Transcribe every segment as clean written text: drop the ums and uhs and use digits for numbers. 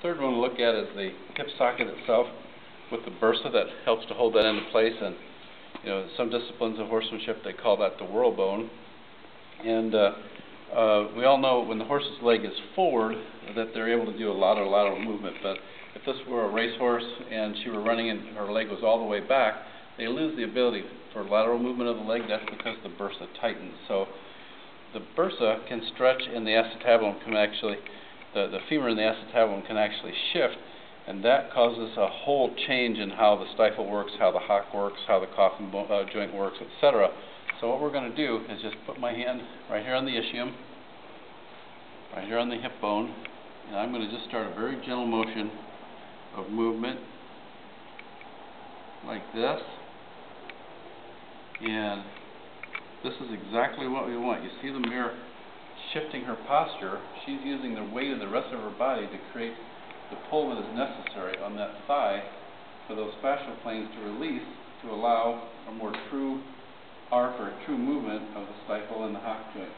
third one we'll look at is the hip socket itself with the bursa that helps to hold that into place. And some disciplines of horsemanship, they call that the whirl bone. And we all know when the horse's leg is forward that they're able to do a lot of lateral movement. But if this were a racehorse and she were running and her leg was all the way back, they lose the ability for lateral movement of the leg. That's because the bursa tightens. So the bursa can stretch and the acetabulum can actually, the femur and the acetabulum can actually shift, and that causes a whole change in how the stifle works, how the hock works, how the coffin joint works, etc. So what we're going to do is just put my hand right here on the ischium, right here on the hip bone, and I'm going to just start a very gentle motion of movement like this. And this is exactly what we want. You see the mirror shifting her posture. She's using the weight of the rest of her body to create the pull that is necessary on that thigh for those fascial planes to release to allow a more true arc or true movement of the stifle and the hock joint.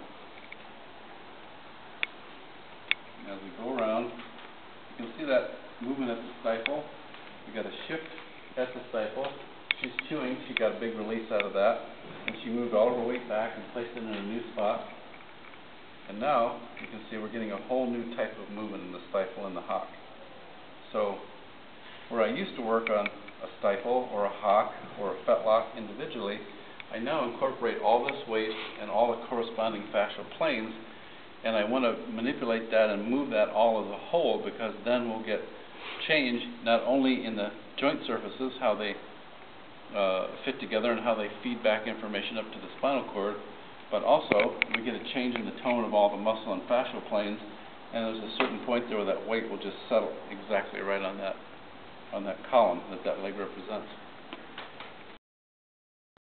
As we go around, you can see that movement at the stifle. We got a shift at the stifle. She's chewing. She got a big release out of that, and she moved all of her weight back and placed it in a new spot. And now you can see we're getting a whole new type of movement in the stifle and the hock. So where I used to work on a stifle or a hock or a fetlock individually, I now incorporate all this weight and all the corresponding fascial planes, and I want to manipulate that and move that all as a whole, because then we'll get change not only in the joint surfaces, how they fit together and how they feed back information up to the spinal cord, but also we get a change in the tone of all the muscle and fascial planes, and there's a certain point there where that weight will just settle exactly right on that column that leg represents.